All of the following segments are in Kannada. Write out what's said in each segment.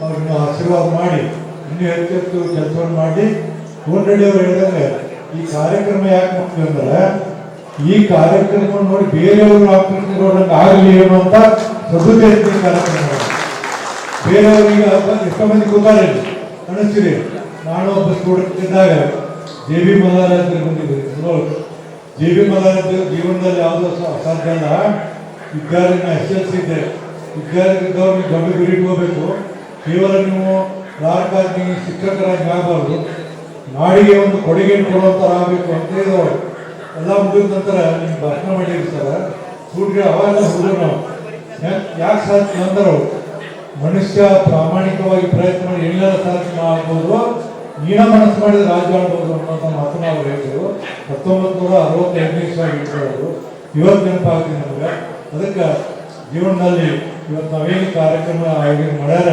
ಅವ್ರನ್ನ ಆಶೀರ್ವಾದ ಮಾಡಿ ಇನ್ನೂ ಹೆಚ್ಚೆಚ್ಚು ಕೆಲಸವನ್ನು ಮಾಡಿ ಕೋನರೆಡ್ಡಿ ಅವರು ಹೇಳಿದಂಗೆ ಈ ಕಾರ್ಯಕ್ರಮ ಯಾಕೆ ಮುಖ್ಯ ಅಂದ್ರೆ ಈ ಕಾರ್ಯಕ್ರಮ ನೋಡಿ ಬೇರೆಯವರು ಆಕರ್ಷಣೆ ಆಗಲಿ ಏನು ಅಂತ ಸದುದ್ದೇಶ ಕಾರ್ಯಕ್ರಮ. ಬೇರೆಯವರಿಗೆ ಎಷ್ಟೋ ಮಂದಿ ಕೂತಾರೆ ಅನಿಸ್ತೀರಿ. ನಾನು ಒಬ್ಬ ಸ್ಟೂಡೆಂಟ್ ಇದ್ದಾಗ JB ಮಲ್ಲಾರಾಜ್ ಬಂದಿದ್ದೀರಿ. JB ಮಲ್ಲಾರಾಜ್ ಜೀವನದಲ್ಲಿ ಯಾವುದೋ ಅಸಾಧ್ಯ ಅಲ್ಲ. ವಿದ್ಯಾರ್ಥಿ SLC ಇದ್ದೆ. ವಿದ್ಯಾರ್ಥಿ ಇದ್ದವ್ರು ನೀವು ದೊಡ್ಡ ಗುರಿ ಇಟ್ಕೋಬೇಕು. ಕೇವಲ ನೀವು ರಾಜಕಾರಣಿ ಶಿಕ್ಷಕರಾಗಿ ಆಗಬಾರ್ದು, ನಾಡಿಗೆ ಒಂದು ಕೊಡುಗೆ ಕೊಡುವಂಥರ ಆಗಬೇಕು ಅಂತ ಹೇಳಿದವರು. ಎಲ್ಲ ಮುಗಿದ ನಂತರ ನಿಮ್ಗೆ ಭಾಷಣ ಮಾಡಿರಿ ಸರ್. ಸೂಟ್ಗೆ ಅವಾಗ ಹುಡುಗರು ನಾವು ಯಾಕೆ ಸಾಧ್ಯ ಅಂದ್ರೆ ಮನುಷ್ಯ ಪ್ರಾಮಾಣಿಕವಾಗಿ ಪ್ರಯತ್ನ ಮಾಡಿ ಎಲ್ಲರ ಸಾಧನೆ ಆಗ್ಬೋದು, ನೀನ ಮನಸ್ಸು ಮಾಡಿದ್ರೆ ರಾಜ್ಯ ಆಡ್ಬೋದು ಅನ್ನೋಂಥ ಮಾತನ್ನ ಅವ್ರು ಹೇಳಿದ್ರು. 1965 ಇಟ್ಕೊಳ್ಳೋದು ಇವತ್ತು ನೆನಪಾಗ್ತೀನಿ ನಮ್ಗೆ. ಅದಕ್ಕೆ ಜೀವನದಲ್ಲಿ ಇವತ್ತು ನಾವೇನು ಕಾರ್ಯಕ್ರಮ ಆಯೋಜನೆ ಮಾಡ್ಯಾರ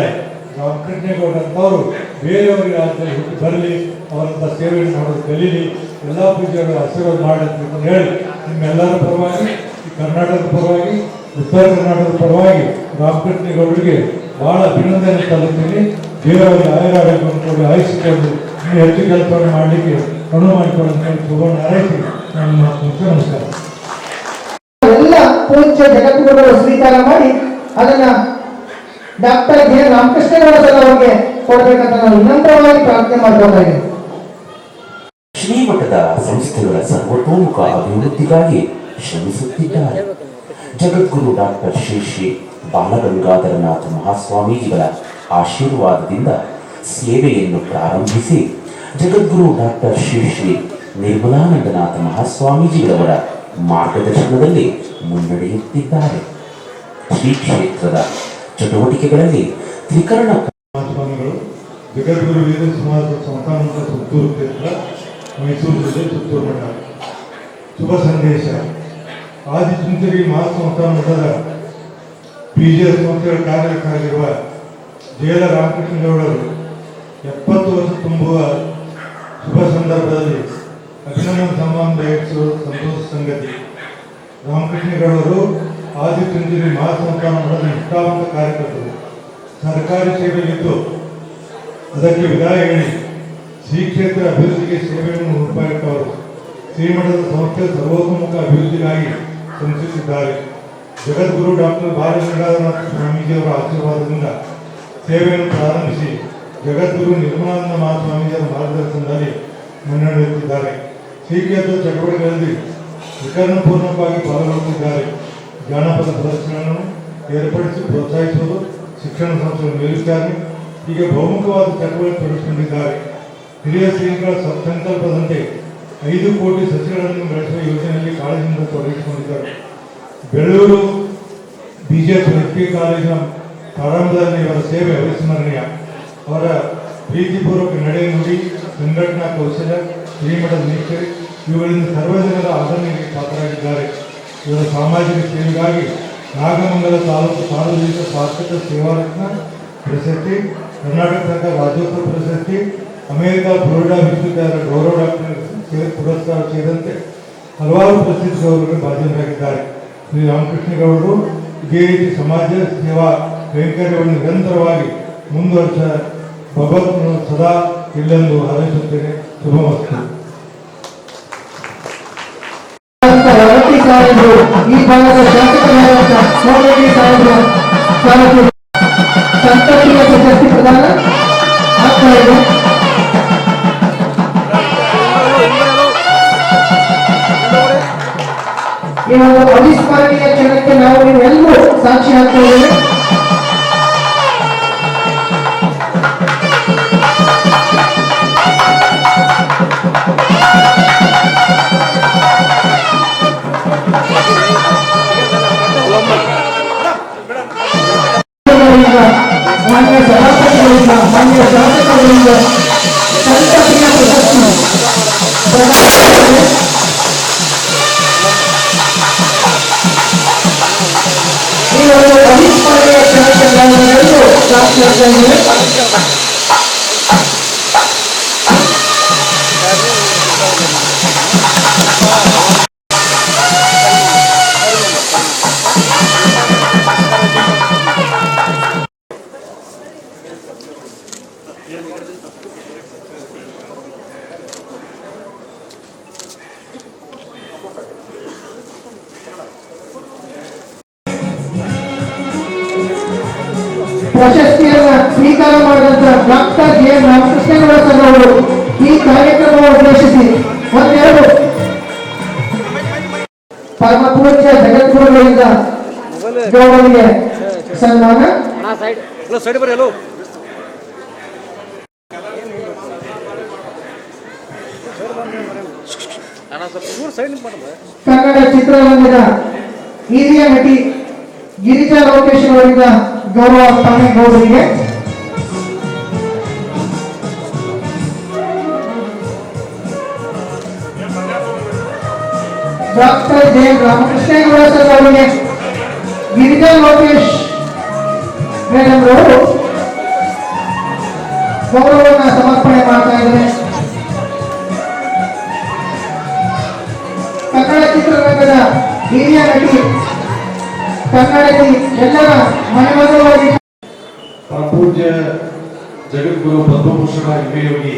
ರಾಮಕೃಷ್ಣೇಗೌಡ ಅಂತವರು ಬೇರೆಯವರಿಗೆ ರಾಜ್ಯದಲ್ಲಿ ಹುಟ್ಟು ಬರಲಿ, ಅವರಂಥ ಸೇವೆಯನ್ನು ಮಾಡೋದು ಕಲೀಲಿ, ಎಲ್ಲ ಪೂಜೆಗಳು ಆಶೀರ್ವಾದ ಮಾಡಿ ಅಂತ ಹೇಳಿ ನಿಮ್ಮೆಲ್ಲರ ಪರವಾಗಿ, ಈ ಕರ್ನಾಟಕದ ಪರವಾಗಿ, ಉತ್ತರ ಕರ್ನಾಟಕದ ಪರವಾಗಿ ರಾಮಕೃಷ್ಣೇಗೌಡರಿಗೆ ಭಾಳ ಅಭಿನಂದನೆ ಸಲ್ಲಿಸ್ತೀನಿ. ಬೇರೆಯವರಿಗೆ ಆಯುರಾರೋಗ್ಯವನ್ನು ಕೊಡಿ, ಆಯಿಸಿಕೊಂಡು ಇನ್ನೂ ಹೆಚ್ಚು ಕೆಲಸವನ್ನು ಮಾಡಲಿಕ್ಕೆ ಅನುವು ಮಾಡಿಕೊಂಡು ಶುಭವನ್ನು ಹಾರೈಸಿ ನನ್ನ ನಮಸ್ಕಾರ. ಎಲ್ಲ ಪೂಜ್ಯ ಜಗದ್ಗುರುಗಳು ಸ್ವೀಕಾರ ಮಾಡಿ ಅದನ್ನ ಡಾಕ್ಟರ್ ಕೆ ರಾಮಕೃಷ್ಣೇಗೌಡ ಸರ್ ಅವರಿಗೆ ಕೊಡಬೇಕಂತ ನಾವು ವಿನಮ್ರವಾಗಿ ಪ್ರಾರ್ಥನೆ ಮಾಡಬೇಕಾಗಿದೆ. ಶ್ರೀಮಠದ ಸಂಸ್ಥೆಗಳ ಸರ್ವತೋಮುಖ ಅಭಿವೃದ್ಧಿಗಾಗಿ ಶ್ರಮಿಸುತ್ತಿದ್ದಾರೆ. ಜಗದ್ಗುರು ಡಾಕ್ಟರ್ ಶ್ರೀ ಶ್ರೀ ಬಾಲಗಂಗಾಧರನಾಥ ಮಹಾಸ್ವಾಮೀಜಿಗಳ ಆಶೀರ್ವಾದದಿಂದ ಸೇವೆಯನ್ನು ಪ್ರಾರಂಭಿಸಿ ಜಗದ್ಗುರು ಡಾಕ್ಟರ್ ಶ್ರೀ ಶ್ರೀ ನಿರ್ಮಲಾನಂದನಾಥ ಮಹಾಸ್ವಾಮೀಜಿಗಳವರ ಮಾರ್ಗದರ್ಶನದಲ್ಲಿ ಮುನ್ನಡೆಯುತ್ತಿದ್ದಾರೆ. ಶ್ರೀ ಕ್ಷೇತ್ರದ ಚಟುವಟಿಕೆಗಳಲ್ಲಿ ತ್ರಿಕರಣ ಸ್ವಾಮಿಗಳು ಜಗದ್ಗುರು ವೀರ ಸಮಾಜ ಸಂಸ್ಥಾನದ ಸುತ್ತೂರು ಕ್ಷೇತ್ರ, ಮೈಸೂರು ಜಿಲ್ಲೆ ಸುತ್ತೂರು ಮಠ. ಶುಭ ಸಂದೇಶ. ಆದಿಚುಂಚನಗಿರಿ ಮಹಾಸಂಸ್ಥಾನ ಮಠದ PGS ಸಂಸ್ಥೆಗಳ ಕಾರ್ಯದರ್ಶಿಯಾಗಿರುವ ಜಯಲ ರಾಮಕೃಷ್ಣೇಗೌಡರು 70 ವರ್ಷ ತುಂಬುವ ಶುಭ ಸಂದರ್ಭದಲ್ಲಿ ಅಭಿನಂದನೆ ಸನ್ಮಾನ ದಯವಿಸುವುದು ಸಂತೋಷ ಸಂಗತಿ. ರಾಮಕೃಷ್ಣೇಗೌಡರು ಆದಿಚುಂಚನಗಿರಿ ಮಹಾಸಂಸ್ಥಾನ ಮಠದ ನಿಷ್ಠಾವಂತ ಕಾರ್ಯಕರ್ತರು. ಸರ್ಕಾರಿ ಸೇವೆಯಲ್ಲಿದ್ದು ಅದಕ್ಕೆ ವಿದಾಯ ಹೇಳಿ ಶ್ರೀ ಕ್ಷೇತ್ರ ಅಭಿವೃದ್ಧಿಗೆ ಸೇವೆಯನ್ನು ರೂಪಾಯಿಟ್ಟವರು. ಶ್ರೀಮಠದ ಸಂಸ್ಥೆ ಸರ್ವತೋಮುಖ ಅಭಿವೃದ್ಧಿಗಾಗಿ ಶ್ರಮಿಸುತ್ತಿದ್ದಾರೆ. ಜಗದ್ಗುರು ಡಾಕ್ಟರ್ ಬಾಲಗಂಗಾಧರನಾಥ ಸ್ವಾಮೀಜಿಯವರ ಆಶೀರ್ವಾದದಿಂದ ಸೇವೆಯನ್ನು ಪ್ರಾರಂಭಿಸಿ ಜಗದ್ಗುರು ನಿರ್ಮಲಾನಂದ ಮಹಾಸ್ವಾಮೀಜಿಯವರ ಮಾರ್ಗದರ್ಶನದಲ್ಲಿ ಮುನ್ನಡೆಯುತ್ತಿದ್ದಾರೆ. ಶ್ರೀ ಕ್ಷೇತ್ರ ಚಟುವಟಿಕೆಗಳಲ್ಲಿ ವಿಕರಣಪೂರ್ಣವಾಗಿ ಪಾಲ್ಗೊಳ್ಳುತ್ತಿದ್ದಾರೆ. ಜಾನಪದ ಪ್ರದರ್ಶನಗಳನ್ನು ಏರ್ಪಡಿಸಿ ಪ್ರೋತ್ಸಾಹಿಸುವುದು, ಶಿಕ್ಷಣ ಸಂಸ್ಥೆಗಳ ಮೇಲ್ವಿಚಾರಣೆ ಹೀಗೆ ಬಹುಮುಖವಾದ ಚಟುವಟಿಕೆ ತೊಡಗಿಸಿಕೊಂಡಿದ್ದಾರೆ. ಹಿರಿಯ ಶ್ರೀಗಳ ಸಂಕಲ್ಪದಂತೆ 5 ಕೋಟಿ ಸಸಿಗಳನ್ನು ಬೆಳೆಸುವ ಯೋಜನೆಯಲ್ಲಿ ಕಾಳಜಿಯಿಂದ ತೊಡಗಿಸಿಕೊಂಡಿದ್ದಾರೆ. ಬೆಳ್ಳೂರು BGS ವೈದ್ಯಕೀಯ ಕಾಲೇಜಿನ ಪ್ರಾರಂಭದಲ್ಲಿ ಇವರ ಸೇವೆ ಅವಿಸ್ಮರಣೀಯ. ಅವರ ಪ್ರೀತಿಪೂರ್ವಕ ನಡೆ, ನುಡಿ, ಸಂಘಟನಾ ಕೌಶಲ್ಯ, ಶ್ರೀಮಠದ ನಿಷ್ಠೆ ಇವುಗಳಿಂದ ಸರ್ವಜನರ ಆದರಣೆಗೆ ಪಾತ್ರರಾಗಿದ್ದಾರೆ. ಇವರ ಸಾಮಾಜಿಕ ಸೇವೆಗಾಗಿ ನಾಗಮಂಗಲ ತಾಲೂಕು ಸಾರ್ವಜನಿಕ ಸಾರ್ಥಕ ಸೇವಾರತ್ನ ಪ್ರಶಸ್ತಿ, ಕರ್ನಾಟಕ ಸರ್ಕಾರ ರಾಜ್ಯೋತ್ಸವ ಪ್ರಶಸ್ತಿ, ಅಮೆರಿಕ ಫ್ಲೋರಿಡಾ ವಿಶ್ವವಿದ್ಯಾಲಯದ ಗೌರವ ಡಾಕ್ಟರ್ ಪುರಸ್ಕಾರ ಸೇರಿದಂತೆ ಹಲವಾರು ಪ್ರಸಿದ್ಧ ಗೌರವಗಳಿಗೆ ಭಾಜನರಾಗಿದ್ದಾರೆ. ಶ್ರೀ ರಾಮಕೃಷ್ಣೇಗೌಡರು ಇದೇ ರೀತಿ ಸಮಾಜ ಸೇವಾ ಕೈಂಕರ್ಯವನ್ನು ನಿರಂತರವಾಗಿ ಮುಂದುವರಿಸ ಭಗವಂತನು ಸದಾ ಇಲ್ಲೆಂದು ಹಾರೈಸುತ್ತೇನೆ. ಶುಭಮಸ್ತು. ಈ ಭಾಗದ ಶಾಸಕರಾದ ಕೋನರೆಡ್ಡಿ ಸಾಹೇಬರು ಸಂತತಿಯ ಪ್ರಶಸ್ತಿ ಪ್ರದಾನ ಆಗ್ತಾ ಇದೆ. ಈ ಒಂದು ಅವಿಸ್ಮರಣೀಯ ಕ್ಷಣಕ್ಕೆ ನಾವು ನೀವೆಲ್ಲರೂ ಸಾಕ್ಷಿ ಆಗ್ತಾ ಇದ್ದೇವೆ. ಮಾನ್ಯ ಸಭಾಪತಿಗಳಿಂದ, ಮಾನ್ಯ ಶಾಸಕರಿಂದ ಸಂತತಿಯ ಪ್ರಶಸ್ತಿ ಈ ಒಂದು ಅವಿಸ್ಮರಣೀಯ ಕ್ಷಣಕ್ಕೆ ನಾವೆಲ್ಲರೂ ಸಾಕ್ಷಿ ಆಗ್ತಾ ಇದ್ದೇವೆ. ಪ್ರಶಸ್ತಿಯನ್ನ ಸ್ವೀಕಾರ ಮಾಡಿದಂತ ಡಾಕ್ಟರ್ ಜೆ ರಾಮಕೃಷ್ಣೇಗೌಡ ಸರ್ ಅವರು ಈ ಕಾರ್ಯಕ್ರಮವನ್ನು ಉದ್ದೇಶಿಸಿ ಒಂದೆರಡು ಪರಮ ಪೂಜ್ಯ ಜಗದ್ಗುರುಗಳಿಂದ ಗೌರವಿಗೆ ಸನ್ಮಾನ. ಕನ್ನಡ ಚಿತ್ರರಂಗದ ಹಿರಿಯ ನಟಿ ಗಿರಿಜಾ ಲೋಕೇಶ್ ಅವರಿಂದ ಗೌರವ ತಾಮೇಗೌಡರಿಗೆ. ಡಾಕ್ಟರ್ ಜೆ ರಾಮಕೃಷ್ಣೇಗೌಡ ಸರ್ ಅವರಿಗೆ ಗಿರಿಜಾ ಲೋಕೇಶ್ ಮೇಡಮ್ ಅವರು ಗೌರವವನ್ನು ಸಮರ್ಪಣೆ ಮಾಡ್ತಾ ಇದ್ದಾರೆ. ಕನ್ನಡ ಚಿತ್ರರಂಗದ ಹಿರಿಯ ನಟಿ, ಕನ್ನಡತಿ, ಎಲ್ಲರ ಮನೆಮಗಳಾಗಿ ಪರಮಪೂಜ್ಯ ಜಗದ್ಗುರು ಪದ್ಮಭೂಷಣ ಹಿರಿಯೋಗಿ